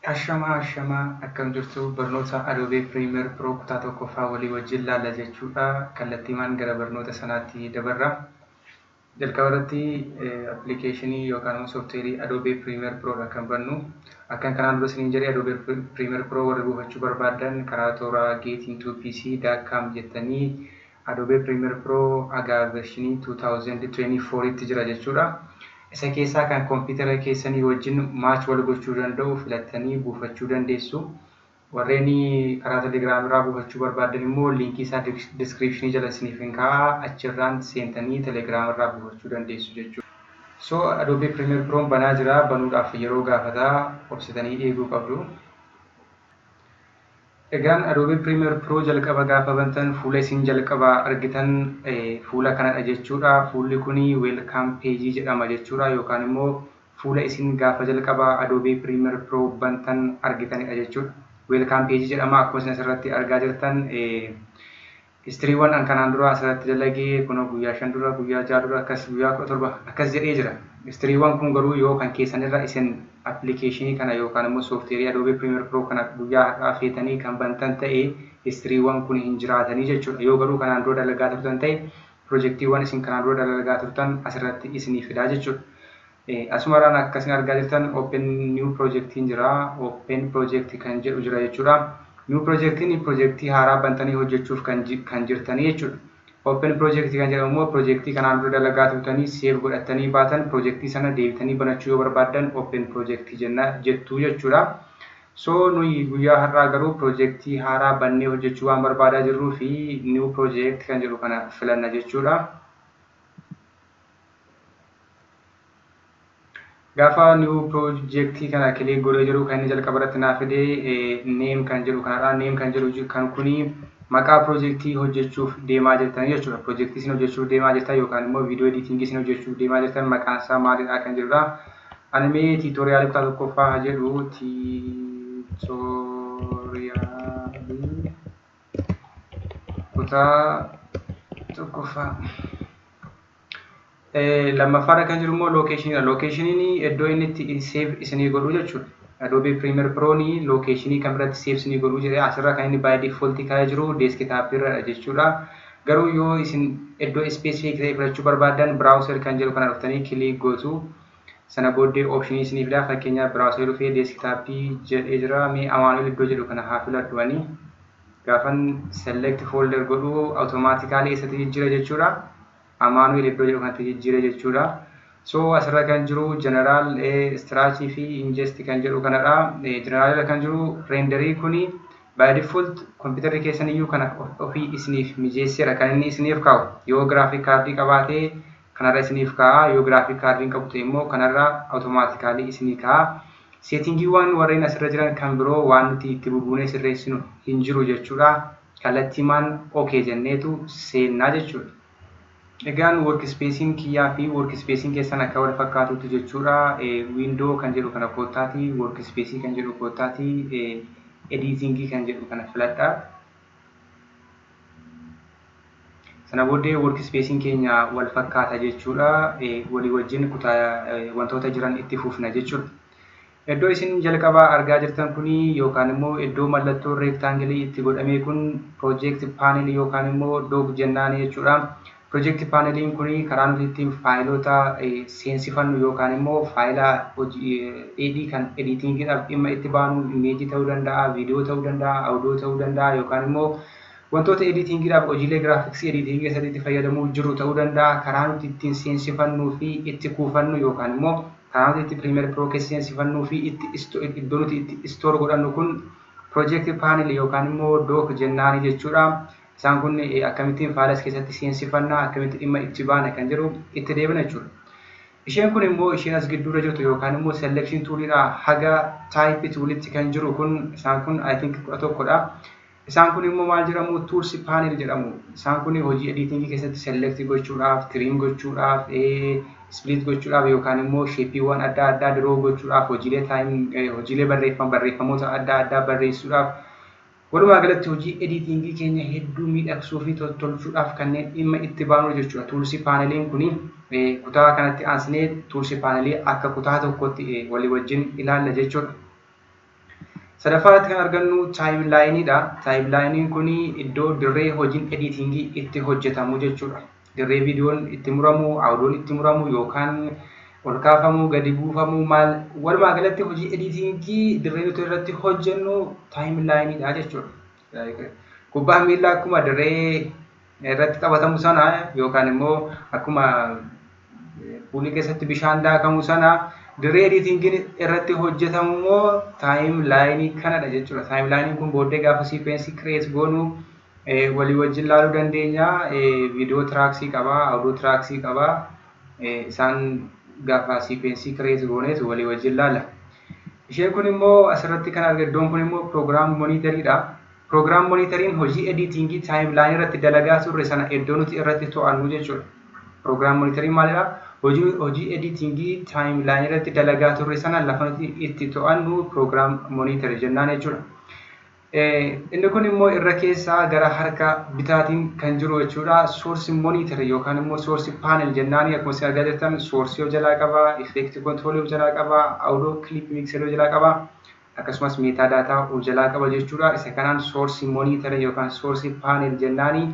Ashama akkam jirtu barnoota Adobe Premiere Pro kutaa tokkoffaa walii wajjin laalla jechuudha. Kallattiimaan gara barnoota sanaatti dabarra. Jalqaba irratti appilikeeshinii yookaan soofteerii Adobe Premiere Pro kan bannu. Akkan kanaan dura isiniin jedhee Adobe Premiere Pro warra buufachuu barbaadan karaa toora getting2pc.com jettanii Adobe Premiere Pro aga versionii 2024 tti jira jechuudha. Isa keessaa kan kompiitara keessanii wajjin maach wal gochuu danda'u filattanii buufachuu dandeessu. Warreen karaa Telegram irraa buufachuu barbaadan immoo liinkii isaa description jala isiniif hin kaa'a achirraan seentanii Telegram irraa buufachuu dandeessu jechuudha. So Adobe Premiere Pro banaa jira, banuudhaaf yeroo gaafataa obsitanii eeguu qabdu. Egaan Adobe Premiere Pro jalqaba gaafa bantan fuula isin jalqaba argitan fuula kanadha jechuudha. Fuulli kuni welcome page jedhama jechuudha yookaan immoo fuula isin gaafa jalqaba Adobe Premiere Pro bantan argitanidha jechuudha. Welcome page jedhama. Akkuma isin asirratti argaa jirtan histiriiwwan an kanaan dura asirratti dalagee kun guyyaa 5 dura, guyyaa 6 dura, akkas guyyaa 17 akkas jedhee jira. Histiriiwwan kun garuu yoo kan keessanirra isin appilikeeshinii kana yookaan immoo soofteerii Adobe Premiere Pro kana guyyaa har'aa feetanii kan bantan ta'e histiriiwwan kun hin jiraatanii jechuudha. Yoo garuu kanaan dura dalagaa turtan ta'e piroojeektiiwwan isin kanaan dura dalagaa turtan asirratti isinii fidaa jechuudha. Asumarraan akkasiin argaa jirtan Open New Projectiin jira. Open Project kan jedhu jira jechuudha. New Projectiin piroojeektii haaraa bantanii hojjechuuf kan jirtanii jechuudha. Open Project kan jedhamu immoo piroojeektii kanaan dura dalagaa turtanii seef godhatanii baatan piroojeektii sana deebitanii banachuu yoo barbaadan Open Project jettuu jechuudha. So nuyi guyyaa har'aa garuu piroojeektii haaraa bannee hojjechuu waan barbaadaa jirruu fi New Project kan jedhu kana filanna jechuudha. Gaafa New Project kana kilik godhee jiru kan inni jalqaba irratti naaf fidee name kan jedhu kanadha. Name kan jedhu kan kuni maqaa piroojeektii hojjechuuf deemaa jirtan jechuudha. Piroojeektii isin hojjechuuf deemaa jirtan yookaan immoo viidiyoo editingii isin hojjechuuf deemaa jirtan maqaan isaa maalidha kan jedhudha. Ani tiitoriyaalii kutaa tokkoffaa jedhu tiitoriyaalii kutaa tokkoffaa. Lammaffaa kan jiru immoo lookeeshiniidha. Lookeeshiniin iddoo inni itti seef isinii godhu jechuudha. Adobe Premiere Pro ni lookeeshinii kan biratti seef isinii godhu jedhee asirra kan inni by default kaa'ee jiru deeskitaappii irra jechuudha. Garuu yoo isin iddoo specific ta'e filachuu barbaadan browser kan jedhu kana dhuftanii kilik gootu. Sana booddee optionii isinii fidaa. Fakkeenyaaf browser dhufee deeskitaappii jedhee jira. Mee Amaanuel iddoo jedhu kana haa filadhuwanii. Gaafan select folder godhu automaatikaalii eessatti jijjiira jechuudha. Amaanuel iddoo jedhu kanatti jijjiira jechuudha. So asirra kan jiru general strategy fi ingest kan jedhu kanadha. General kan jiru renderii kuni by default computer keessan iyyuu kana ofii isiniif mijeesseera kan inni isiniif kaa'u. Yoo graphic card qabaate kanarra isiniif kaa'a. Yoo graphic card hin qabu ta'e immoo kanarra automatically isinii kaa'a. Settingiiwwan warreen asirra jiran kan biroo waan nuti itti bubuunee sirreessinu hin jiru jechuudha. Kallattiimaan okay jenneetu seennaa jechuudha. Egaan workspacein kiyyaa fi workspacein keessan akka wal fakkaatutti jechuudha. Window kan jedhu kana koottaati, workspace kan jedhu koottaati, editing kan jedhu kana filadha. Sana booddee workspacein keenya wal fakkaata jechuudha. Walii wajjin wantoota jiran itti fufna jechuudha. Iddoo isin jalqabaa argaa jirtan kuni yookaan immoo iddoo mallattoo rectangle itti godhamee kun project panel yookaan immoo dog jennaan jechuudha. Project paneliin kuni karaa nuti ittiin faayilota seensifannu yookaan immoo faayila hojii kan editingiidhaaf dhimma itti baanu imeejii ta'uu danda'a, viidiyoo ta'uu danda'a, audio ta'uu danda'a yookaan immoo wantoota editingiidhaaf hojiilee giraafiksii editingii keessatti itti fayyadamuu jiru ta'uu danda'a. Karaa nuti ittiin seensifannuu fi itti kuufannu yookaan immoo karaa nuti itti Premiere Pro keessa seensifannuu fi iddoo nuti itti store godhannu kun project panel yookaan immoo doc jennaani jechuudha. Isaan kun akkamittiin faayilas keessatti seensifannaa akkamitti dhimma itti baana kan jedhu itti deebina jechuudha. Isheen kun immoo isheen as gidduura jirtu yookaan immoo selection toolidha haga type toolitti kan jiru kun isaan kun I think 11dha. Isaan kun immoo maal jedhamu tools panel jedhamu. Isaan kun hojii editingii keessatti select gochuudhaaf, trim gochuudhaaf, split gochuudhaaf yookaan immoo shapeewwan adda addaa draw gochuudhaaf, hojiilee barreeffamoota adda addaa barreessuudhaaf walumaa galatti hojii editingii keenya hedduu miidhagsuu fi tolchuudhaaf kanneen dhimma itti baanu jechuudha. Toolsi paaneliin kuni kutaa kanatti aansinee toolsi paanelii akka kutaa tokkotti walii wajjin ilaalla jechuudha. Sadaffaarratti kan argannu timeline-dha. Timeline kun iddoo dirree hojiin editingii itti hojjetamu jechuudha. Dirree viidiyoon itti muramu, audioon itti muramu yookaan ol kaafamu, gadi buufamu maal walumaa galatti hojii editingii dirree nuti irratti hojjennu timeline-dha jechuudha. Kubbaa miilaa akkuma dirree irratti taphatamu sana yookaan immoo akkuma puulii keessatti bishaan daakamu sana dirree editingiin irratti hojjetamu immoo timeline kanadha jechuudha. Timeline kun booddee gaafa sequence create goonu walii wajjin ilaaluu dandeenya. Video tracks qaba, audio tracks qaba. Isaan gaafa sequence create goones walii wajjin ilaalla. Isheen kun immoo asirratti kan argamu kun immoo program monitor'dha. Program monitoring hojii editingii timeline irratti dalagaa turre sana iddoo nuti irratti to'annu jechuudha. Program monitoring maalidha? Hojii editingii timeline irratti dalagaa turre sana lafa nuti itti to'annu program monitor jennaan jechuudha. Inni kun immoo irra keessaa gara harka bitaatiin kan jiru jechuudha. Source monitor yookaan immoo source panel jennaan. Akkuma isin argaa jirtan source yoo jalaa qaba, effect control yoo jalaa qaba, audio clip mixer yoo jalaa qaba. Akkasumas metadata of jalaa qaba jechuudha. Isa kanaan source monitor yookaan source panel jennaani.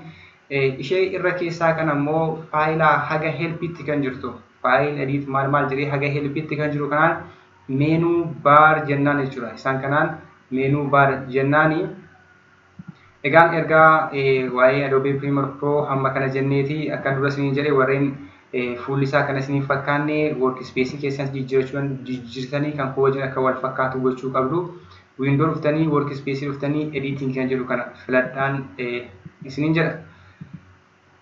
Ishee irra keessaa kan ammoo faayilaa haga helpitti kan jirtu. File edit maal jedhee haga helpitti kan jiru kanaan menu bar jennaan jechuudha. Isaan kanaan menu bar jennaani. Egaan ergaa waa'ee Adobe Premiere Pro hamma kana jenneeti akka dura isin jedhee warreen fuulli isaa kana isin fakkaanne workspace keessan jijjiirtanii kan wajjin akka wal fakkaatu gochuu qabdu. Window dhuftanii workspace dhuftanii editing kan jedhu kana filadhaan isinin jedha.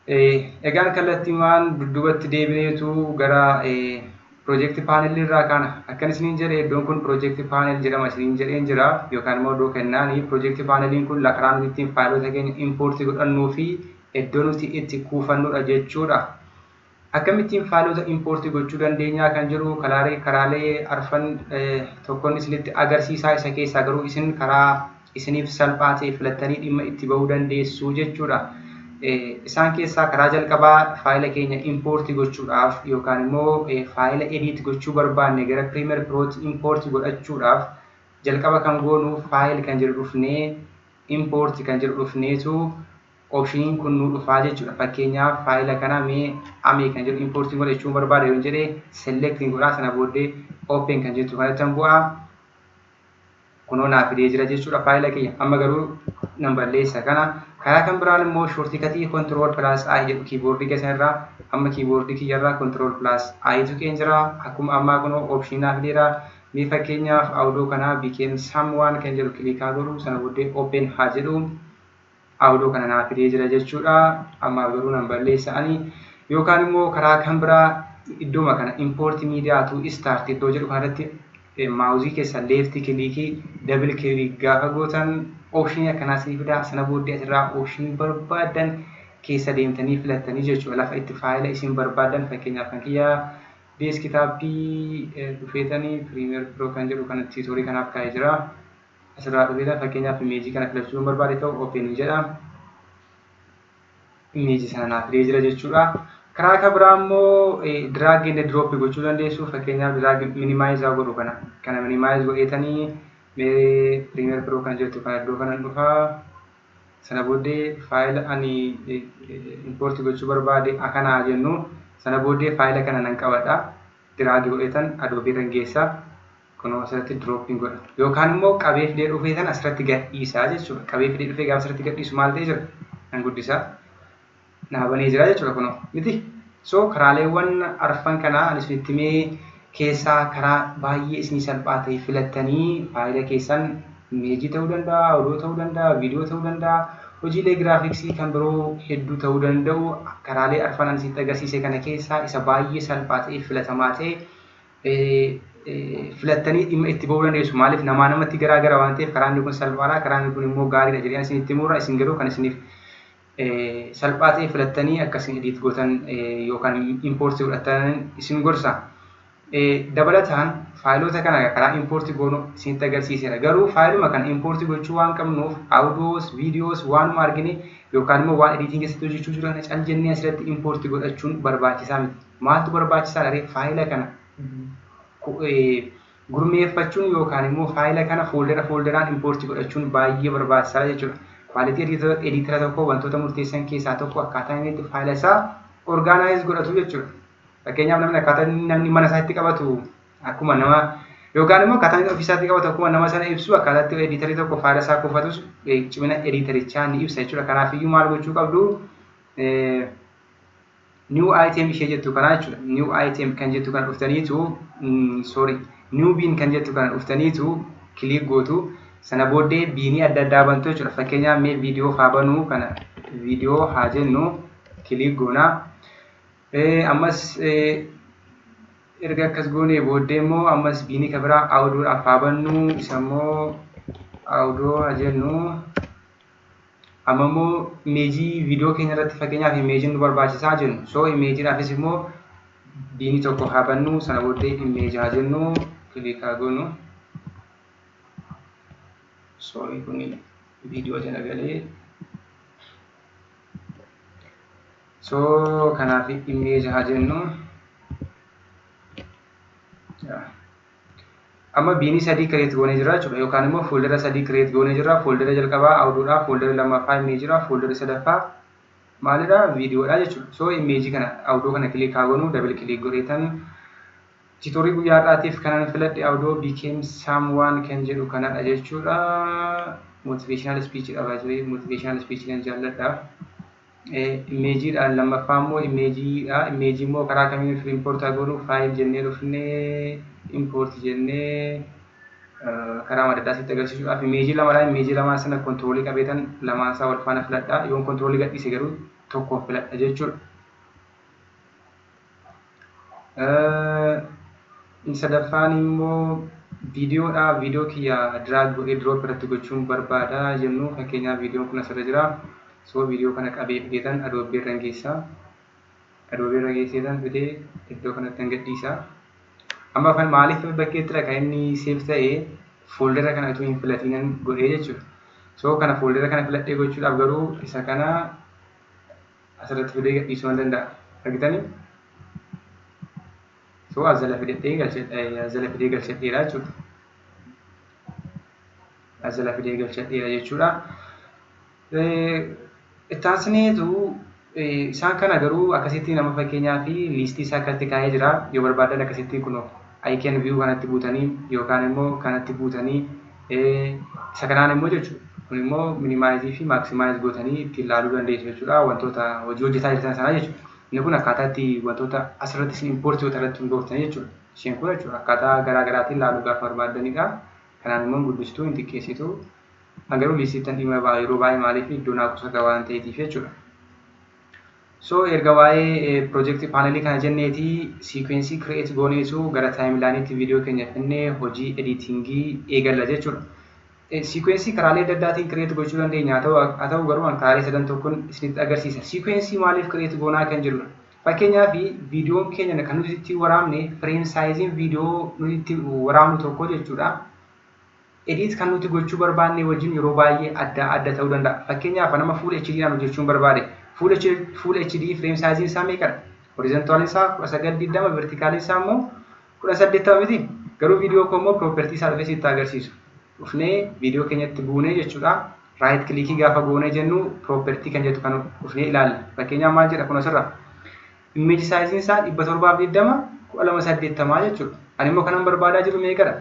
Egaan kallattiiwwan dudduubatti deebineetu gara project panel irraa kana akkan isinin jedhe iddoon kun project panel jedhama isinin jedheen jira yookaan immoo iddoo kennaani. Project paneliin kun karaa nuti ittiin faayilota keenya import godhannuu fi iddoo nuti itti kuufannudha jechuudha. Akkamittiin faayilota import gochuu dandeenya kan jiru karaalee arfan tokkoon isinitti agarsiisaa. Isa keessaa garuu isin karaa isiniif salphaa ta'e filattanii dhimma itti bahuu dandeessu jechuudha. Isaan keessaa karaa jalqabaa faayila keenya import gochuudhaaf yookaan immoo faayila edit gochuu barbaanne gara Premiere Pro'tti import godhachuudhaaf jalqaba kan goonu faayil kan jedhu dhufnee import kan jedhu dhufneetu opshiniin kun nu dhufaa jechuudha. Fakkeenyaaf faayila kana mee kan jedhu import godhachuu barbaada yoo jedhee selecting godhaa sana booddee open kan jettu kanatti bu'aa kunoo naaf fidee jira jechuudha faayila keenya. Amma garuu nan balleessa kana. Karaa kan biraan immoo shortikatii control plus I jedhu keyboardii keessa irraa amma keyboardii kiyyarraa control plus I tuqeen jira. Akkuma ammaa kunoo option naaf fideera. Mee fakkeenyaaf audio kana became someone kan jedhu kilikaa godhu sana booddee open haa jedhu audio kana naaf fidee jira jechuudha. Amma garuu nan balleessa'anii yookaan immoo karaa kan biraa iddooma kana import media to start iddoo jedhu kanatti maawuzii keessa left click double click gaafa gootan option akkanaa siif fidaa. Sana booddee asirraa option barbaadan keessa deemtanii filattanii jechuudha. Lafa itti faayila isin barbaadan fakkeenyaaf kan kiyyaa deeskitaappii dhufeetanii Premiere Pro kan jedhu kana tiitoorii kanaaf kaa'ee jira. Asirraa dhufeetan fakkeenyaaf imeejii kana filachuu barbaade ta'u open jedha. Imeejii sana naaf fidee jira jechuudha. Karaa kan biraa immoo drag and drop gochuu dandeessu. Fakkeenyaaf drag minimize godhu kana minimize godheetanii Premiere Pro kan jettu kan iddoo kanan dhufaa. Sana booddee faayila ani import gochuu barbaade akkanaa jennu sana booddee faayila kana nan qabadha. Drag godheetan Adobe irra geessa. Kunoo asirratti dropping godha. Yookaan immoo qabee fidee dhufeetan asirratti gadhiisaa jechuudha. Qabee fidee dhufee gaafa asirratti gadhiisu maal ta'ee jira? Nan guddisaa. Naabanii jira jechuudha kunoo miti. So karaaleewwan arfan kanaa ani isinitti mee keessaa karaa baay'ee isinii salphaa ta'e filattanii faayila keessan imeejii ta'uu danda'a, audio ta'uu danda'a, viidiyoo ta'uu danda'a, hojiilee giraafiksii kan biroo hedduu ta'uu danda'u. Karaalee arfan ani isinitti agarsiise kana keessaa isa baay'ee salphaa ta'e filatamaa ta'e filattanii dhimma itti bahuu dandeessu. Maaliif namaa namatti garaagara waan ta'eef karaan kun salphaadha, karaan kun immoo gaariidha jedhee isinitti himurra. Isin garuu kan isiniif salphaa ta'e filattanii akkasiin edit gootan yookaan import godhatan isin gorsa. Dabalataan faayilota kana karaa import goonu isinitti agarsiiseera. Garuu faayiluma kana import gochuu waan qabnuuf audios, videos waan argine yookaan immoo waan editing keessatti hojjechuu jiru kana cal jennee asirratti import godhachuun barbaachisaa miti. Maaltu barbaachisaa dha? Faayila kana gurmeeffachuun yookaan immoo faayila kana foolderaan impoortii godhachuun baay'ee barbaachisaadha jechuudha. Kwaalitii editara tokko wantoota murteessan keessaa tokko akkaataa inni itti faayila isaa orgaanaayiz godhatu jechuudha. Fakkeenyaaf namni akkaataa namni mana isaatti qabatu akkuma nama yookaan immoo akkaataa inni ofiisaatti qabatu akkuma nama sana ibsu akkaataa itti editarii tokko faayila isaa kuufatus cimina editarichaa ni ibsa jechuudha. Kanaafiyyuu maal gochuu qabdu new item ishee jettu kana jechuudha. New item kan jettu kan dhuftaniitu new bean kan jettu kan dhuftaniitu click gootu. Sana booddee biinii adda addaa bantu jechuudha. Fakkeenyaaf mee viidiyoo haa banuu kana viidiyoo haa jennu click goona. Ammas erga akkas goonee booddee immoo ammas biinii kan biraa audioodhaaf haa bannu. Isa immoo audio haa jennu. Amma immoo imeejii viidiyoo keenya irratti fakkeenyaaf imeejiin nu barbaachisaa jennu. So imeejiidhaafis immoo biinii tokko haa bannu. Sana booddee imeejii haa jennu click haa goonu. Sorry, kuni video jala galee. So kanaaf image haa jennu. Amma biinii sadii create goonee jira jechuudha. Yookaan immoo foldera sadii create goonee jira. Foldera jalqabaa audioodha, foldera lammaffaa imeejiidha, foldera sadaffaa maalidha viidiyoodha jechuudha. So image kana audio kana click haa goonu, double click godheetan Tutorial guyyaa har'aatiif kanan filadhe audio became someone kan jedhu kanadha jechuudha. Motivational speech dha baay'ee motivational speech kan jaalladha. Imeejiidhaan lammaffaa immoo imeejiidha. Imeejii immoo karaa kamiin import goonu file jennee dhufnee import jennee karaa madda asitti agarsiisuudhaaf imeejii lamadha. Imeejii lamaan sana kontiroolii qabeetan lamaan isaa wal faana filadha. Yoon kontiroolii gadhiise garuu tokko filadha jechuudha. Sadaffaan immoo viidiyoodha. Viidiyoo kiyya drag godhee drop irratti gochuun barbaada jennu. Fakkeenyaaf viidiyoon kun asirra jira. So viidiyoo kana qabee fideetan Adobe irra geessa. Adobe irra geesseetan fidee iddoo kanatti gadhiisa. Amma afaan maaliif bakkeettidha kan inni save ta'ee foldera kana utuu hin filatiin godhee jechuudha. So kana foldera kana filadhee gochuudhaaf garuu isa kana asirratti fidee gadhiisuu hin danda'a. Argitanii? So azala fidee galchadheera jechuudha. Azala fidee galchadheera jechuudha. Taasineetu isaan kana garuu akkasitti nama fakkeenyaa fi liistii isaa akkatti kaa'ee jira. Yoo barbaadan akkasitti kun I can view kanatti buutanii yookaan immoo kanatti buutanii isa kanaan immoo jechuudha. Kun immoo minimaayiz fi maaksimaayis gootanii ittiin ilaaluu dandeessu jechuudha. Wantoota hojii hojjetaa jirtan sana jechuudha. Inni kun akkaataa itti wantoota asirratti isin impoortii irratti hundooftan jechuudha. Isheen kun jechuudha akkaataa garaa garaatiin ilaaluu gaafa barbaadanidha. Kanaan immoo guddistuu hin xiqqeessitu. Garuu liistiitti dhimma baay'ee yeroo baay'ee maaliif iddoo naa qusata waan ta'eetiif jechuudha. So erga waa'ee project panelii kana jenneeti sequence create gooneetu gara timeline viidiyoo keenya finnee hojii editingii eegalla jechuudha. Sequence karaalee adda addaatiin create gochuu dandeenya. Haa ta'u garuu karaalee sadan tokkoon isinitti agarsiisa. Sequence maaliif create goonaa kan jirudha. Fakkeenyaaf viidiyoon keenya kan nuti itti waraabne frame size viidiyoo nuti itti waraabnu tokko jechuudha. Edit kan nuti gochuu barbaanne wajjin yeroo baay'ee adda ta'uu danda'a. Fakkeenyaaf nama full HD dhaan hojjechuun barbaade. Full HD frame size isaa meeqadha? Horizontal isaa 1920, vertical isaa immoo 18 miti. Garuu viidiyoo koo immoo property isaa dhufee sitti agarsiisu. Dhufnee viidiyoo keenyatti buunee jechuudha. Right click gaafa goonee jennu property kan jettu kan dhufnee ilaalla. Fakkeenyaaf maal jedha kun asirra. Image size isaa 720 1280 jechuudha. Ani immoo kanan barbaadaa jiru meeqadha?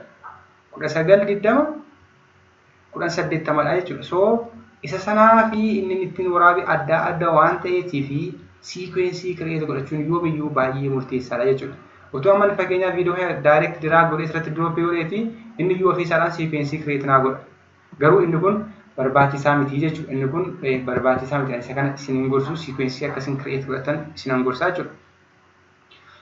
1920 18dha jechuudha. So isa sanaa fi inni ittiin waraabe adda waan ta'eetii fi sequence create godhachuun yoo biyyuu baay'ee murteessaadha jechuudha. Otoo amma fakkeenyaaf viidiyoo direct drag godhee irratti drop godheeti inni yoo ofiisaadhaan sequence create naa godha. Garuu inni kun barbaachisaa miti jechuudha. Inni kun barbaachisaa miti. Isa kana isin gorsu sequence akkasiin create godhatan isin gorsaa jechuudha.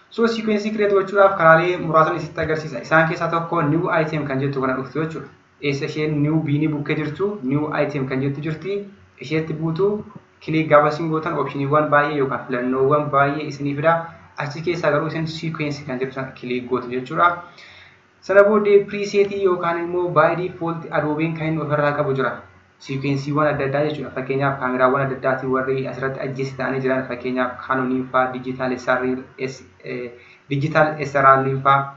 So sequence create gochuudhaaf karaalee muraasan isitti agarsiisa. Isaan keessaa tokko new item kan jettu kana dhuftu jechuudha. Eessa isheen new biinii bukkee jirtu new item kan jettu jirti. Isheetti buutu click gaafa isin gootan optioniiwwan baay'ee yookaan filannoowwan baay'ee isinii fida. Achi keessaa garuu isin sequence kan jedhu sana click gootu jechuudha. Sana booddee presetii yookaan immoo by default Adobe kan inni ofirraa qabu jira. Sequenceewwan adda addaa jechuudha. Fakkeenyaaf kaameraawwan adda addaatiin warri asirratti ajjeessi ta'anii jiran fakkeenyaaf Canon fa'aa, digital SLR fa'aa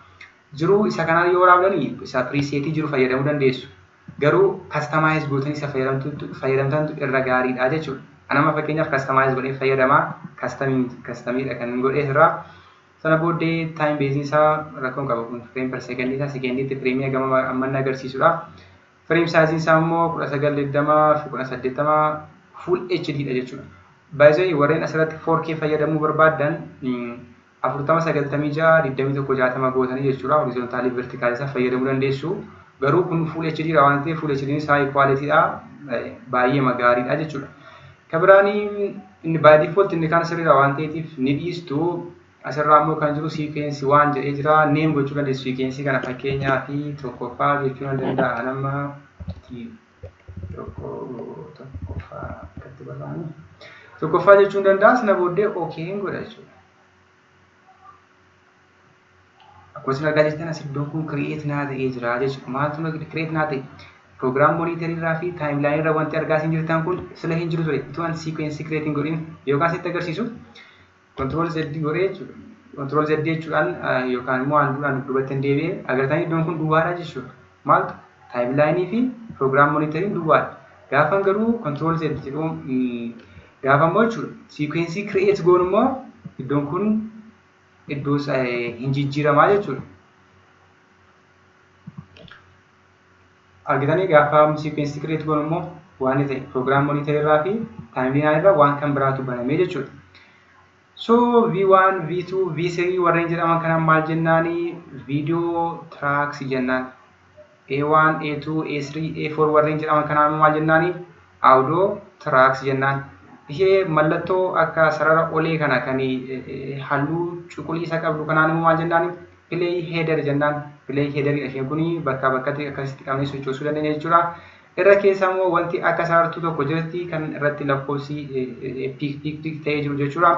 Jiruu isa kanaan yoo waraabdanii isa presetii jiru fayyadamuu dandeessu. Garuu customize gootanii isa fayyadamtantu irra gaariidha jechuudha. Anama fakkeenyaaf customize godhee fayyadamaa customidha kan godhee irraa sana booddee time base isaa rakkoon qaba kun frame per second isaa secondiitti frame gama ammanna agarsiisudha. Frame size isaa immoo 1920 fi 1080 full HD dha jechuudha. By the way warreen asirratti 4K fayyadamuu barbaadan 4096 2160 gootanii jechuudha. Horizontaalii vertikaal isaa fayyadamuu dandeessu. Garuu kun full HD dha waan ta'eef full HD isaa quality dha baay'ee magaariidha jechuudha. Kabiraanii inni by default inni kan sirriidha waan ta'eef ni dhiistu. Asirraa immoo kan jiru sequence waan jedhee jira name gochuu dandeessu sequence kana fakkeenyaa fi tokkoffaa jechuu danda'a nama tokkoffaa akkatti barbaanne tokkoffaa jechuun danda'a sana booddee okay godha jechuudha. Akkuma isin argaa jirtan as iddoon kun create naa ta'ee jira jechuudha. Maaltu create naa ta'e program monitor irraa fi timeline irra wanti argaa isin jirtan kun sila hin jiru ture itti waan sequence creating godhin yookaan sitti agarsiisu control Z godhee jechuudha. Control Z jechuudhaan yookaan immoo handuudhaan duubatti hin deebi'e agartanii iddoon kun duwwaadha jechuudha. Maaltu timeline fi program monitoring duwwaadha. Gaafa garuu control Z jedhu gaafa immoo jechuudha sequence create goon immoo iddoon kun iddoo hin jijjiiramaa jechuudha. Argitanii gaafa sequence create goon immoo waan ta'e program monitor irraa fi timeline irraa waan kan biraatu banamee jechuudha. So V1, V2, V3 warreen jedhaman kana maal jennaani video tracks jennaan. A1, A2, A3, A4 warreen jedhaman kana maal jennaani audio tracks jennaan. Ishee mallattoo akka sarara olee kana kan halluu cuquliisa qabdu kanaan immoo maal jennaani play header jennaan. Play header isheen kuni bakka bakkatti akkasitti qabnee sochoosuu dandeenya jechuudha. Irra keessa immoo wanti akka sarartuu tokko jirti kan irratti lakkoofsi piik ta'ee jiru jechuudha.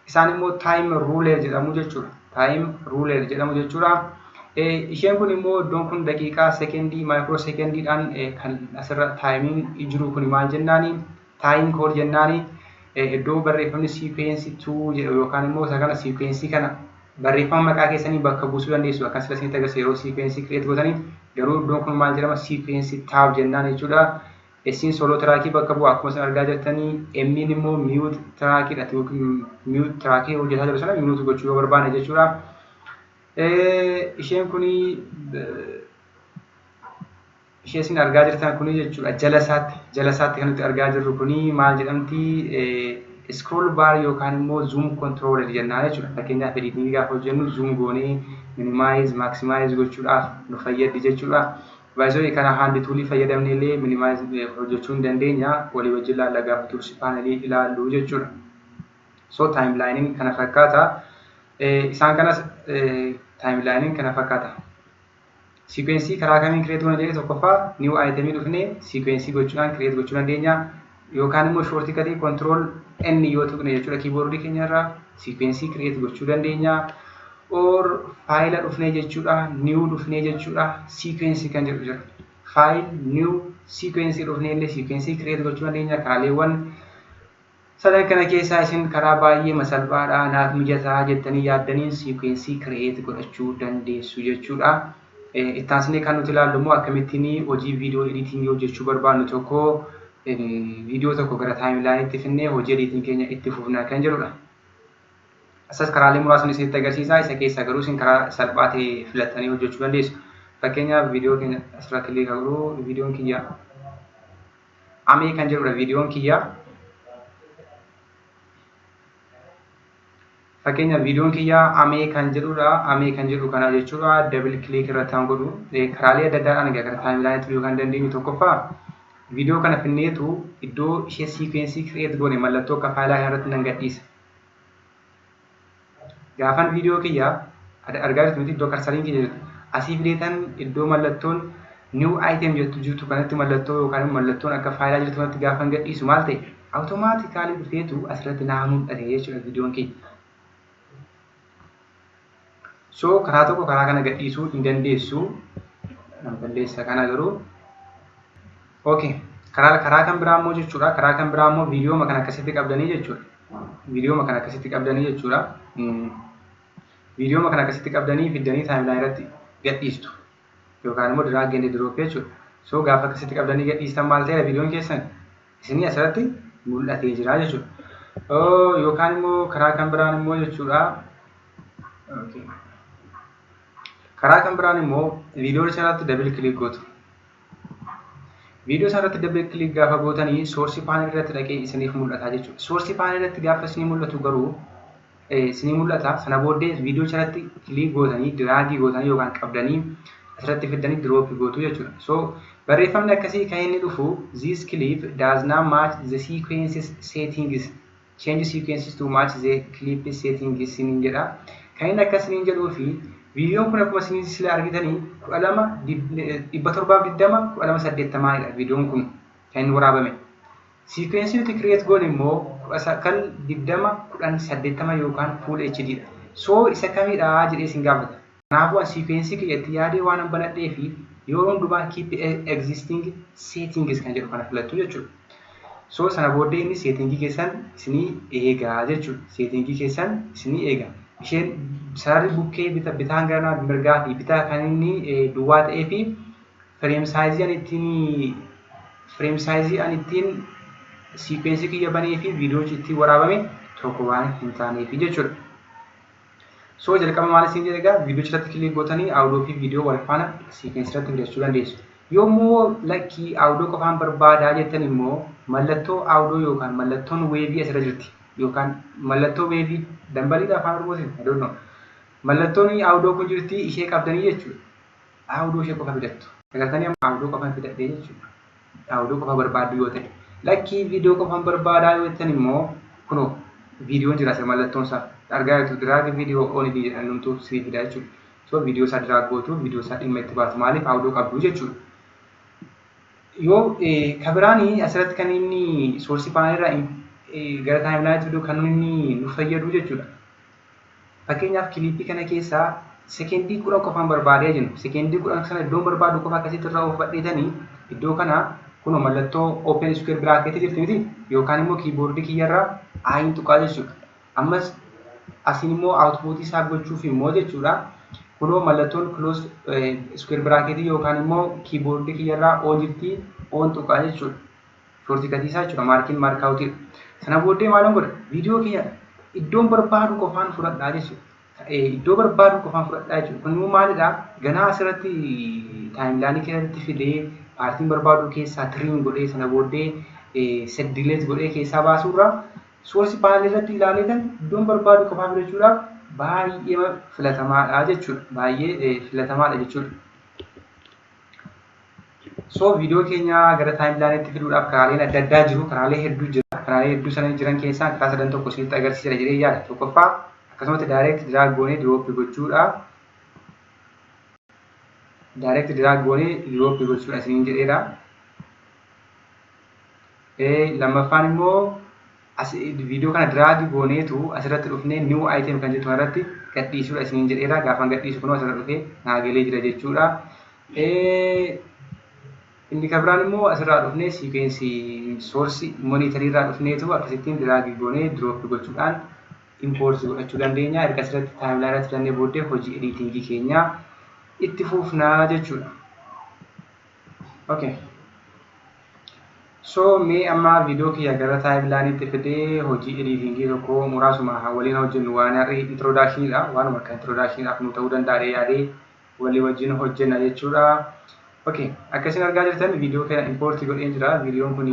Isaan immoo time ruler jedhamu jechuudha. Time ruler jedhamu jechuudha. Isheen kun immoo iddoon kun daqiiqaa sekendii maayikiroo sekendiidhaan kan asirra taayimiin jiru kun maal jennaani time code jennaani iddoo barreeffamni sequence 2 jedhu yookaan immoo isa kana sequence kana barreeffama maqaa keessanii bakka buusuu dandeessu akkas isinitti agarsiisa yeroo sequence create gootanii garuu iddoon kun maal jedhama sequence tab jennaan jechuudha. Isin solo trackii bakka bu'aa akkuma isin argaa jirtanii emmiin immoo mute trackii dha mute trackii hojjetaa jiru sana mute gochuu yoo barbaanne jechuudha. Isheen kuni ishee isin argaa jirtan kuni jechuudha jala isaatti kan nuti argaa jirru kuni maal jedhamti scroll bar yookaan immoo zoom controller jennaan jechuudha. Fakkeenyaaf editing gaafa hojjennu zoom goonee minimize maximize gochuudhaaf nu fayyaddi jechuudha. Baay'ee kana handi toolii fayyadamne illee minimize hojjechuu hin dandeenya walii wajjin laalla gaafa tools panelii ilaallu jechuudha. So timelining kana fakkaata. Isaan kanas timelining kana fakkaata. Sequence karaa kamiin create goona jedhee tokkoffaa new item dhufnee sequence gochuudhaan create gochuu dandeenya yookaan immoo shortcut control N yoo tuqne jechuudha keyboard keenya irraa sequence create gochuu dandeenya. Or file dhufnee jechuudha new dhufnee jechuudha sequence kan jedhu jira. File new sequence dhufnee illee sequence create gochuu dandeenya kaaleewwan sadan kana keessaa isin karaa baay'ee masalphaadha naaf mijataa jettanii yaaddaniin sequence create godhachuu dandeessu jechuudha. Ittaansinee kan nuti ilaallu immoo akkamittiin hojii video editing hojjechuu barbaannu tokko video tokko gara timeline itti finnee hojii editing keenya itti fufna kan jedhudha. Asas karaalee muraasni isinitti agarsiisa isa keessa garuu isin karaa salphaa ta'e filattanii hojjechuu dandeessu. Fakkeenyaaf viidiyoo keenya asirratti illee garuu viidiyoon kiyya amee kan jedhudha viidiyoon kiyya. Fakkeenyaaf viidiyoon kiyya amee kan jedhudha amee kan jedhu kana jechuudha double click irratti han godhu karaalee adda addaadhaan gara timeline itti kan dandeenyu tokkoffaa viidiyoo kana finneetu iddoo ishee sequence create goone mallattoo akka faayilaa irratti nan gadhiisa. Gaafan viidiyoo kiyya argaa jirtu iddoo karsariin kiyya jirtu asii fideetan iddoo mallattoon new item jirtu kanatti mallattoo yookaan mallattoon akka faayilaa jirtu kanatti gaafan gadhiisu maal ta'e automaatikaalii dhufeetu asirratti naa mul'ate jechuudha viidiyoon kiyya. So karaa tokko karaa kana gadhiisuu hin dandeessu nan balleessa kana garuu okay karaa kan biraa immoo jechuudha karaa kan biraa immoo viidiyoo kana akkasitti qabdanii jechuudha. Viidiyoo kana akkasitti qabdanii jechuudha. Viidiyoo kana akkasitti qabdanii fiddanii timeline irratti gadhiistu yookaan immoo drag and drop jechuudha. So gaafa akkasitti qabdanii gadhiistan maal ta'eera viidiyoon keessan isinii asirratti mul'atee jira jechuudha. Yookaan immoo karaa kan biraan immoo jechuudha. Karaa kan biraan immoo viidiyoo irratti double click gootu. Viidiyoo irratti double click gaafa gootanii source panel irratti dhaqee isiniif mul'ata jechuudha. Source panel irratti gaafa isinii mul'atu garuu isinii mul'ata sana booddee viidiyoo irratti click gootanii drag gootanii yookaan qabdanii asirratti fidanii drop gootu jechuudha. So barreeffamni akkasii kan inni dhufu this clip does not match the sequences settings. Change sequences to match the clip settings sinin jedha. Kan inni akkasiin jedhuu fi viidiyoon kun akkuma isin sila argitanii 12:720 12:80 dha viidiyoon kun kan inni waraabame. Sequence nuti create goone immoo 20:10 yookaan full HD dha. So isa kamidha jedhee isin gaafata. Kanaafuu an sequence keessatti yaadee waan banadhee fi yoo hundumaa keep existing settings kan jedhu kana filattu jechuudha. So sana booddee inni settingii keessan isinii eegaa jechuudha. Settingii keessan isinii eegaa. Isheen sararri bukkee bitaan gara mirgaa fi bitaa kan inni duwwaa ta'ee fi frame size an ittiin sequence kiyya banee fi viidiyoo ittiin waraabame tokko waan hin taaneef jechuudha. So jalqaba maal isin jedhe egaa viidiyoo irratti click gootanii audio fi viidiyoo wal faana sequence irratti fidachuu dandeessu. Yommuu lakkii audio qofaan barbaadaa jettan immoo mallattoo audio yookaan mallattoon wave asirra jirti. Yookaan mallattoo wave dambaliidha afaan Oromootiin adoonno. Mallattoon audio kun jirti ishee qabdanii jechuudha. Audio ishee qofa fidattu. Agartanii amma audio qofaan fidadhee jechuudha. Audio qofa barbaaddu yoo ta'e. Lakkii viidiyoo qofaan barbaadaa yoo jettan immoo kunoo viidiyoon jira asirra mallattoon isaa argaa jirtu drag viidiyoo only jedhamtu sii fida jechuudha. So viidiyoo isaa drag gootu viidiyoo isaa dhimma itti baatu maaliif audio qabdu jechuudha. Yoo kabiraanii asirratti kan inni source panel irraa gara timeline video kan inni nu fayyadu jechuudha. Fakkeenyaaf kilippii kana keessaa sekendii 10 qofaan barbaadee jennu. Sekendii 10 sana iddoo barbaadu qofa akkasitti irraa of badheetanii iddoo kana kun mallattoo open square bracket jirti miti yookaan immoo keyboard kiyyarraa ayin tuqaa jechuudha. Ammas asin immoo output isaa gochuuf immoo jechuudha. Kunoo mallattoon close square bracket yookaan immoo keyboard kiyyarraa on jirti on tuqaa jechuudha. Shortcut isaa jechuudha marking mark out. Sana booddee maalan godha viidiyoo kiyya iddoon barbaadu qofaan fudhadhaa jechuudha. Iddoo barbaadu qofaan fudhadhaa jechuudha. Kun immoo maalidha? Ganaa asirratti timeline keessatti fidee paartiin barbaadu keessaa trim godhee sana booddee set delete godhee keessaa baasuurraa source panel irratti ilaaleetan iddoon barbaadu qofaan fidachuudhaaf baay'ee filatamaadha jechuudha. Baay'ee filatamaadha jechuudha. So viidiyoo keenya gara timeline itti fiduudhaaf karaaleen adda addaa jiru. Karaalee hedduu jira. Karaalee hedduu sana jiran keessaa karaa sadan tokko isinitti agarsiisa jedhee yaada. Tokkoffaa akkasumatti direct drag goonee drop gochuudha. Direct drag goonee drop gochuudha isiniin jedheera. Lammaffaan immoo viidiyoo kana drag gooneetu asirratti dhufnee new item kan jettu irratti gadhiisuudha isiniin jedheera. Gaafa gadhiisu kunoo asirra dhufee naagalee jira jechuudha. Inni kabiraan immoo asirraa dhufnee sequence source monitor irraa dhufneetu akkasittiin drag goonee drop gochuudhaan import godhachuu dandeenya. Erga asirratti timeline irratti fidannee booddee hojii editingii keenya itti fufnaa jechuudha. Okay. So mee amma viidiyoo kiyya gara timeline itti fidee hojii editingii tokko muraasuma waliin hojjennu waan har'i introductionidha. Waanuma akka introductionidhaaf nu ta'uu danda'a yaadee walii wajjin hojjenna jechuudha. Okay, akkasiin argaa jirtan viidiyoo kana import godheen jira. Viidiyoon kun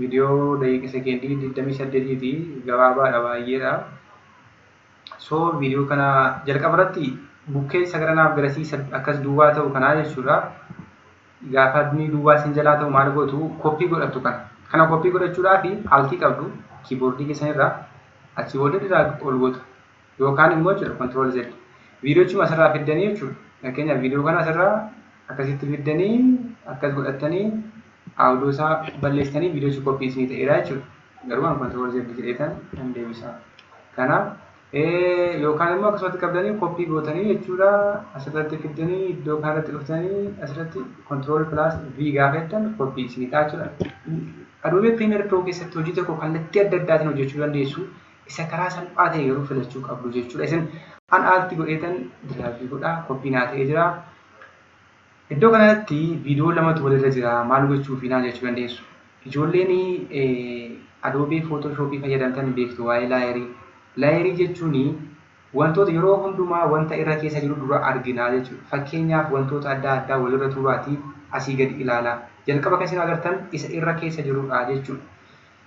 viidiyoo daqiiqa sekendii 28 fi gabaabaadha baay'eedha. So viidiyoo kana jalqaba irratti bukkee sagaranaaf garasiisa akkas duwwaa ta'u kanaa jechuudha. Gaafa inni duwwaa isin jalaa ta'u maal gootu koppii godhattu kana. Kana koppii godhachuudhaaf altii qabdu keyboardii keessan irraa achi booda drag ol gootu yookaan immoo jechuudha control Z. Viidiyoochuma asirraa fiddanii jechuudha. Fakkeenyaaf viidiyoo kana asirraa akkasitti fiddanii akkas godhatanii audio isaa balleessanii viidiyoo koppii isinii ta'eera jechuudha. Garuu waan control Z jedheetan kan deebisaa. Kanaaf yookaan immoo akkasumatti qabdanii koppii gootanii jechuudha. Asirratti fiddanii iddoo kanarratti dhuftanii asirratti control plus V gaafattan koppii isinii ta'a jechuudha. Adobe Premiere Pro keessatti hojii tokko kallattii adda addaatiin hojjechuu dandeessu. Isa karaa salphaa ta'e garuu filachuu qabdu jechuudha. Isin an alti godheetan diraabii godhaa koppii naa ta'ee jira. Iddoo kanatti viidiyoo lamatu walirra jira maal gochuuf naan jechuu dandeessu. Ijoolleen Adobe Photoshop fayyadamtan beektu waa'ee laayerii. Laayerii jechuun wantoota yeroo hundumaa wanta irra keessa jiru dura arginaa jechuudha. Fakkeenyaaf wantoota adda addaa walirra tuuraatii asii gadi ilaalaa. Jalqaba kan isin agartan isa irra keessa jirudha jechuudha.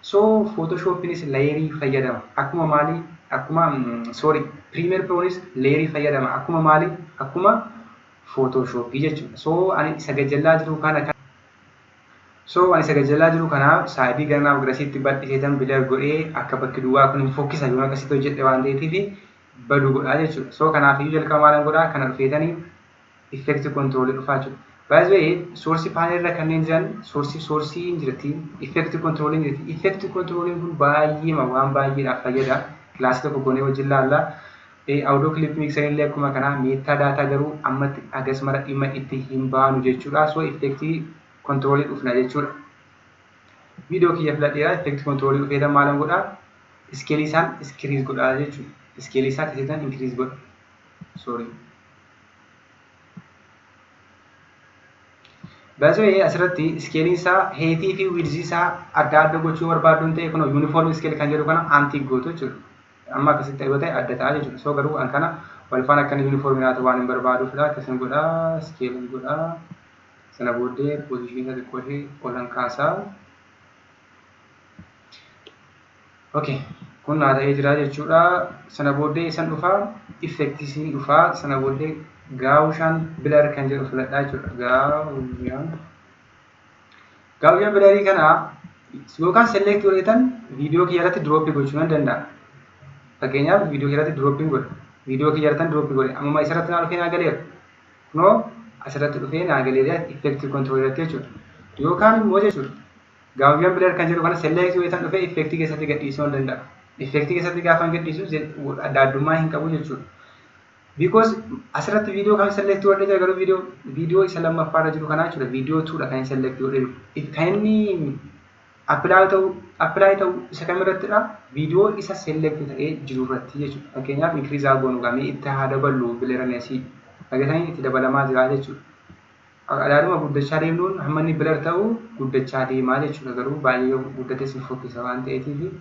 So Photoshopnis laayerii fayyadama. Akkuma maali? Akkuma Premiere Pronis laayerii fayyadama. Akkuma maali? Akkuma Photoshop jechuudha. So ani isa gajjallaa jiru kana saayidii garnaaf garasiitti bal'iseetan bilar godhee akka bakki duwwaa kun hin fokkisa yoo akkasitti hojjedhe waan ta'eetiif badu godhaa jechuudha. So kanaafiyyuu jalqaba maalan godhaa kana dhufeetanii effect control dhufaa jechuudha. By the way, source panel irra kanneen jiran source hin jirti, effect control hin jirti. Effect control kun waan baay'eedhaaf fayyada. Kilaasii tokko goonee wajjin laallaa. Audio clip mixer illee akkuma kanaa meetaa daataa garuu ammatti agasmara dhimma itti hin baanu jechuudha. So effect control dhufna jechuudha. Video kiyya filadheera effect control dhufeetan maalan godhaa? Scale isaan increase godhaa jechuudha. Scale isaa akkasiitan increase godha. Sorry. Baay'ee asirratti skeeliin isaa heightii fi width isaa adda adda gochuu barbaadu ta'e kun uniform scale kan jedhu kana anti gootu jechuudha. Amma akkasitti yoo ta'e adda ta'a jechuudha. So garuu an kana wal faana akka uniform naatu waan hin barbaaduufidha. Akkasiin godhaa scale godhaa. Sana booddee position isa xiqqoo ishee olan kaasaa. Okay. Kun naa ta'ee jira jechuudha. Sana booddee isan dhufaa effectisiin dhufaa. Sana booddee Gaussian blur kan jedhu filadhaa jechuudha. Gaussian blurrii kana yookaan select godheetan viidiyoo kiyya irratti drop gochuu nan danda'a. Fakkeenyaaf viidiyoo kiyya irratti drop godhe. Viidiyoo kiyya irratti drop godhe. Amma isarratti naa dhufee naa galeera. Kunoo asirratti dhufee naa galeera effect control irratti jechuudha. Yookaan immoo jechuudha. Gaussian blur kan jedhu kana select godheetan dhufee effect keessatti gadhiisuu nan danda'a. Effect keessatti gaafa gadhiisu adda addummaa hin qabu jechuudha. Because asirratti video kan select godhee jira garuu video isa lammaffaarra jiru kana jechuudha. Video 2dha kan select godhee jiru. Kan inni apply ta'u isa kamirrattidha? Video isa select ta'ee jiru irratti jechuudha. Fakkeenyaaf increase goonu gamee itti haa daballu bileeraneesii. Fakkeenyaaf itti dabalamaa jira jechuudha. Alaaduma guddachaa deemnuun hamma inni bileer ta'u guddachaa deemaa jechuudha. Garuu baay'ee guddatee si fokkisa waan ta'eetiif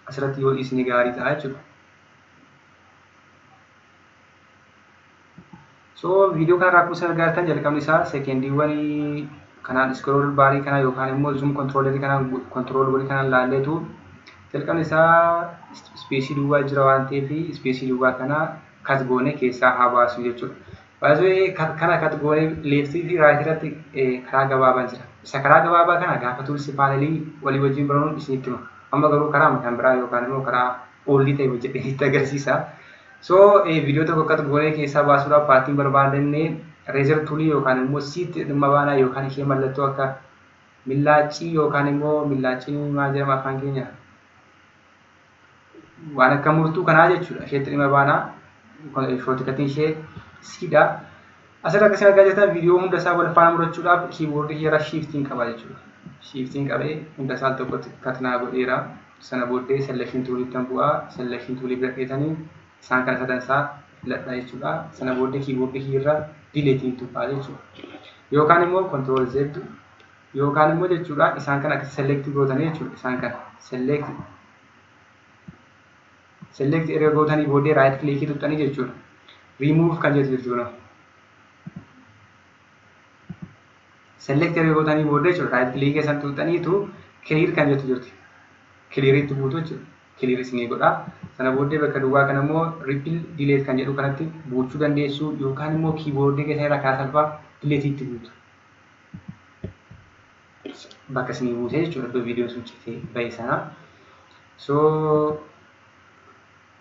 asirratti yoo dhiisni gaarii ta'a jechuudha. So video kana akkuma isin argitan jalqabni isaa sekendiiwwan kanaan scroll barii kana yookaan immoo zoom controllerii kana control godhee kana laalleetu jalqabni isaa space duwwaa jira waan ta'eef space duwwaa kana cut goone keessaa haa baasu jechuudha. Baay'ee kana cut goone left fi right irratti karaa gabaabaan jira. Isa karaa gabaabaa kana gaafa tools panelii walii wajjin baruun isinitti hima. Amma garuu karaa kan biraa yookaan immoo karaa oolli ta'e hojjetee itti agarsiisa. So video tokko cut goonee keessaa baasuudhaaf paartiin barbaadannee razor tool yookaan immoo siit dhimma baanaa yookaan ishee mallattoo akka millaacii yookaan immoo millaacii maal jedhama afaan keenya waan akka murtuu kanaa jechuudha. Isheetti dhimma baanaa shortcutiin ishee siidha. Asirratti akkasii argaa jirtan viidiyoo hunda isaa wal faana murachuudhaaf keyboardii irra shiftiin qaba jechuudha. Shiftiin qabee hunda isaa tokkotti katnaa godheera. Sana booddee selection tooliitti bu'aa selection toolii bira dheetanii isaan kana sadansaa filadhaa jechuudha. Sana booddee keyboardii irra dileetiin tuqaa jechuudha. Yookaan immoo control Z yookaan immoo jechuudha isaan kana akka select gootanii jechuudha. Isaan kana select erga gootanii booddee right click tuqxanii jechuudha. Remove kan jedhu jechuudha. Select erga gootanii booddee jechuudha right click keessan tuqxaniitu clear kan jedhu jirti. Clear itti buutu jechuudha. Clear isinii godha. Sana booddee bakka duwwaa kana immoo repeal delete kan jedhu kanatti buuchuu dandeessu yookaan immoo keyboard keessa irra karaa salphaa delete itti buutu. Bakka isinii buusee jechuudha iddoo viidiyoon sun citee bahe sana. So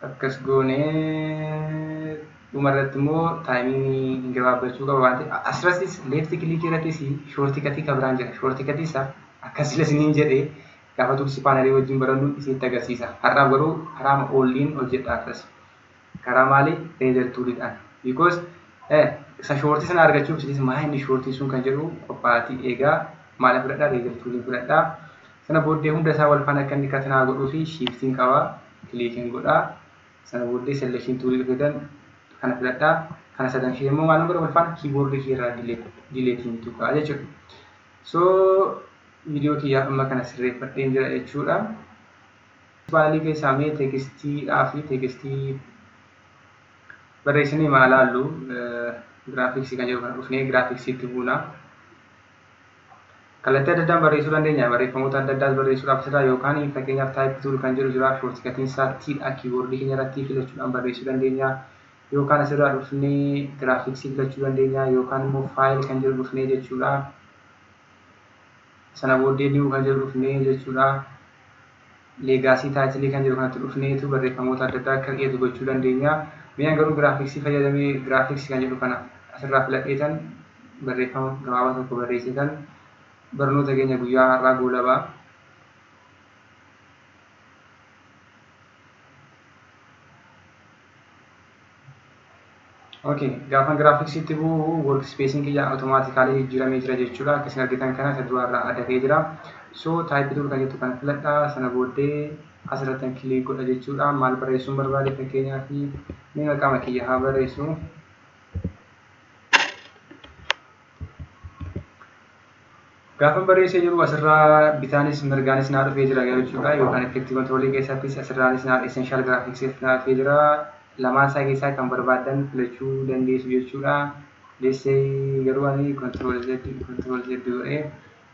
akkas goonee dhumarratti immoo taayimii gabaabbachuu qaba waan ta'eef asirrattis left click irrattis shortcutii kan biraan jira. Shortcutii isaa akkas isiniin jedhee gaafa tools panelii wajjin barannu isinitti agarsiisa. Har'aaf garuu karaa oolliin hojjedha akkas. Karaa maali? Razor tooliidhaan. Because isa shortii sana argachuuf isinis maa inni shortii sun kan jedhu qophaa'atii eegaa maal fudhadhaa razor toolii fudhadhaa. Sana booddee hunda isaa wal faana akka inni katnaa godhuu fi shiftiin qabaa. Kliikiin godhaa. sana booddee selection toolii fidan kana filadhaa. Kana sadan ishee immoo maal godha walfaan keyboard irraa dileetiin tuqaa jechuudha. So viidiyoo kiyyaa amma kana sirreeffadheen jira jechuudha. Faalii keessaa mee teekstiidhaa fi teekstii barreessinee maal haallu giraafiksii kan jedhu kana dhufnee giraafiksiitti buuna. Kallattii adda addaan barreessuu dandeenya. Barreeffamoota adda addaas barreessuudhaaf asirraa yookaan fakkeenyaaf taayipii tuul kan jedhu jira. Shoortikatiin isaa tiidha kiiboordii keenya irratti filachuudhaan barreessuu dandeenya. Yookaan asirraa dhufnee giraafiksii filachuu dandeenya yookaan immoo faayil kan jedhu dhufnee jechuudha. Sana booddee niiw kan jedhu dhufnee jechuudha. Leegaasii taayitilii kan jedhu kanatti dhufneetu barreeffamoota adda addaa akka dhiyeessu gochuu dandeenya. Mi'aan garuu giraafiksii fayyadamee giraafiksii kan jedhu kana asirraa filadheetan barreeffama gabaabaa tokko barreessitan barnoota keenya guyyaa har'aa goolabaa. Okay, gaafa giraafiksiitti bu'u workspacein kiyya automaatikaalii jijjiiramee jira jechuudha. Akkasiin argitan kana isa duraarraa adatee jira. So taayipii tuul kan jettu kan filadhaa. Sana booddee asirratti kilik godha jechuudha. Maal barreessuun barbaade fakkeenyaaf mee maqaa kiyya haa barreessu. Gaafa barreessee jiru asirraa bitaanis mirgaanis naa dhufee jira jechuudha. Yookaan effektii kontiroolii keessattis asirraanis naa essenshaal giraafiksiif naa dhufee jira. Lamaan isaa keessaa kan barbaadan filachuu dandeessu jechuudha. Leessee garuu ani kontirool Z godhee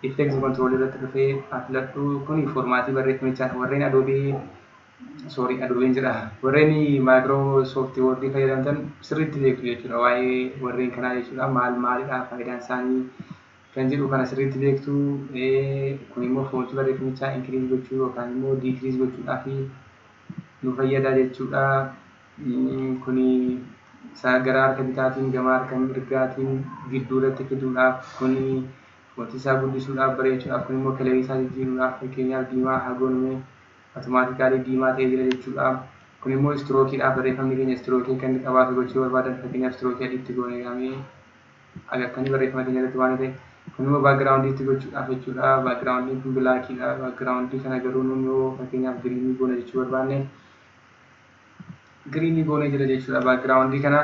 effektii kontiroolii irratti dhufee filadhu. Kun foormaatii barreeffamichaa warreen adoobeen jedha. Warreen maayikiroosooftii woordii fayyadamtan sirriitti beektu jechuudha. Waa'ee warreen kanaa jechuudha. Maalidha faayidaan isaanii kan jedhu kana sirriitti beektu. Kun immoo foontii barreeffamichaa inkiriis gochuu yookaan immoo diikiriis gochuudhaaf nu fayyada jechuudha. Kuni isaa gara harka bitaatiin gama harka mirgaatiin gidduu irratti fiduudhaaf kuni foontii isaa guddisuudhaaf bareechuudhaaf kun immoo kalerii isaa jijjiiruudhaaf fakkeenyaaf diimaa hagoonumee automaatikaalii diimaa ta'ee jira jechuudha. Kun immoo istirookiidhaaf barreeffamni keenya istirookii kan qabaatu gochuu barbaadan fakkeenyaaf istirookii adiitti goonee agakkanii barreeffama keenya irratti waan ta'e kun immoo baakgiraawundiitti gochuudhaaf jechuudha. Baakgiraawundiin kun bilaakiidha. Baakgiraawundii kana garuu yoo fakkeenyaaf giriinii goona jechuu barbaanne giriinii goonee jira jechuudha. Baakgiraawundii kana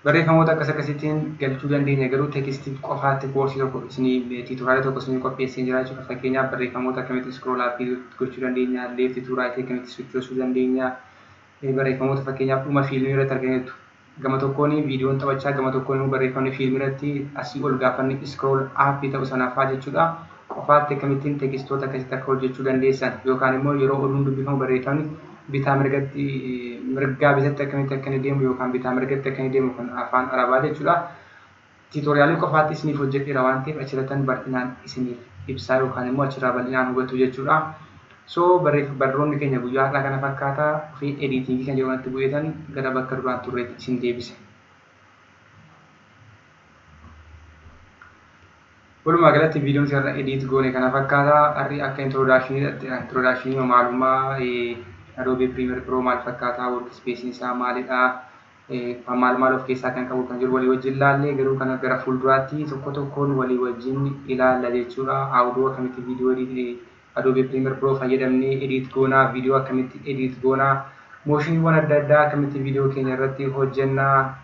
barreeffamoota akkasittiin galchuu dandeenya. Garuu teekstii qofaatti koorsii tokko isinii tiitoraalee tokko isinii qopheessee jira jechuudha. Fakkeenyaaf barreeffamoota akkamitti iskroolaappii gochuu dandeenya, leefti tuuraayitii akkamitti sochoosuu dandeenya. Barreeffamoota fakkeenyaaf dhuma fiilmii irratti argametu gama tokkoon viidiyoon taphachaa gama tokkoon immoo barreeffamni fiilmii irratti asii ol gaafanni iskrool aappii ta'u sanaafaa jechuudha. Qofaatti akkamittiin teekstoota akkasitti akka hojjechuu dandeessan yookaan immoo yeroo oduun dubbifamu barreeffamni bitaa mirgaa bitatti akkamitti akka inni deemu yookaan bitaa mirgatti akka inni deemu kan afaan arabaa jechuudha. Tiitoriyaalii qofaatti isiniif hojjedheera waan ta'eef achirratti bal'inaan isiniif ibsaa yookaan immoo achirraa bal'inaan hubatu jechuudha. So barnoonni keenya guyyaa har'aa kana fakkaataa fi editingii kan jedhamatti bu'eetan gara bakka duraan turreetti isin deebise. Walumaa galatti viidiyoon sirna edit goone kana fakkaataa har'i akka introdakshinii maalummaa Adobe Premiere Pro maal fakkaataa workspacein isaa maalidha maal of keessaa kan qabu kan jiru walii wajjin ilaallee garuu kana gara fuulduraatti tokko tokkoon walii wajjin ilaalla jechuudha. Audiyoo akkamitti viidiyoo Adobe Premiere Pro fayyadamnee edit goonaa, viidiyoo akkamitti edit goonaa, mooshiiniiwwan adda addaa akkamitti viidiyoo keenya irratti hojjennaa,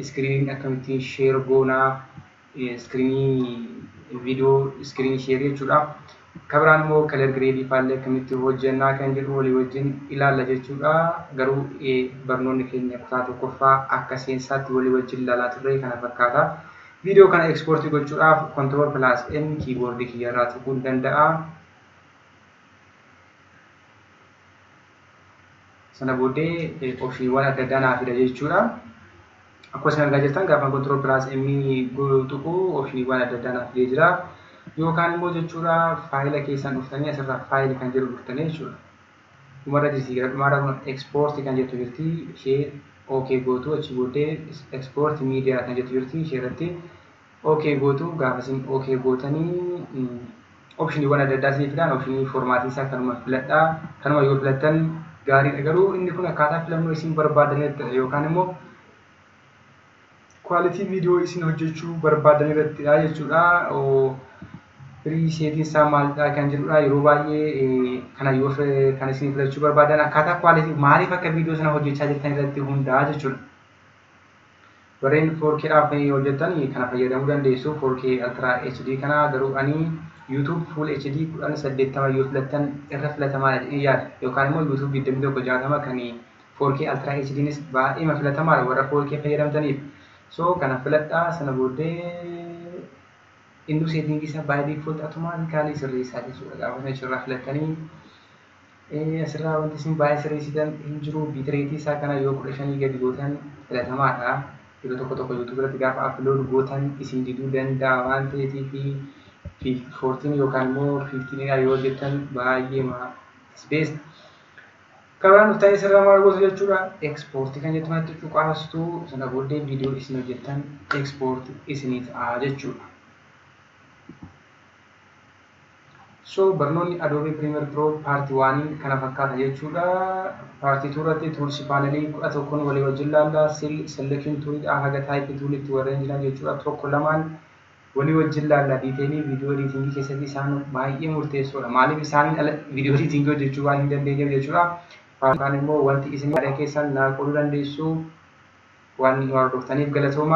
iskiriinii akkamitti sheer goonaa, viidiyoo iskiriinii sheerii jechuudha. Kabiraan immoo kalar gireedii faallee akkamitti hojjennaa kan jedhu walii wajjin ilaalla jechuudha. Garuu barnoonni keenya kutaa tokkoffaa akka seensaatti walii wajjin ilaalaa turre kana fakkaata. Viidiyoo kana ekspoortii gochuudhaaf Ctrl+N kiiboordii kiyya irraa tuquun danda'a. Sana booddee opshiniiwwan adda addaa naaf fida jechuudha. Akkuma isin argaa jirtan gaafa Ctrl+M tuqu opshiniiwwan adda addaa naaf fidee jira. Yookaan immoo jechuudha faayila keessan dhuftanii asirraa faayil kan jedhu dhuftanii jechuudha. Dhumarra jirti dhumarra kun ekspoortii kan jettu jirti ishee OK gootu achi booddee export media kan jettu jirti ishee irratti OK gootu gaafa isin OK gootanii opshiniiwwan adda addaa isinii fidaan opshinii foormaatii isaa kanuma filadhaa kanuma yoo filattan gaariidha. Garuu inni kun akkaataa filannoo isin barbaadan yookaan immoo quality viidiyoo isin hojjechuu barbaadan irrattidha jechuudha. presetiin isaa maalidha kan jedhudha yeroo baay'ee kana yoo kan isin filachuu barbaadan akkaataa quality maaliif akka viidiyoo sana hojjechaa jirtan irratti hundaa'a jechuudha. Warreen 4K dhaaf hojjetan kana fayyadamuu dandeessu. 4K Ultra HD kana garuu ani YouTube Full HD 1080 yoo filattan irra filatamaadha jedhee yaada. Yookaan immoo YouTube 2160 kan 4K Ultra HD nis baay'ee filatamaadha warra 4K fayyadamtaniif. So kana filadhaa sana booddee Indus setting isa by default automatically sirreessaa jechuudha. Gaafa asirraa filattanii asirraa wanti isin baay'ee sirreessitan hin jiru. Bitrate isaa kana yoo 15 gadi gootan filatamaadha. Yeroo tokko YouTube irratti gaafa upload gootan isin diduu danda'a waan ta'eef 14 yookaan immoo 15 yoo hojjettan baay'ee space karaan dhuftan isirraa maal gootu jechuudha. Export kan jettu natti cuqaastu sana booddee viidiyoo isin hojjettan export isinii ta'a jechuudha. So barnoonni Adobe Premiere Pro Part 1 kana fakkaata jechuudha. Part 2 irratti tools panelii 11 walii wajjin laalla selection tool haga type tool itti warreen jiran jechuudha. Tokko lamaan walii wajjin laalla detailii viidiyoo editing keessatti isaan baay'ee murteessoodha. Maaliif isaan viidiyoo editing hojjechuu waan hin dandeenyeef jechuudha. Part 1 immoo wanti isin yaada keessan naa qooduu dandeessu waan hordoftaniif galatooma.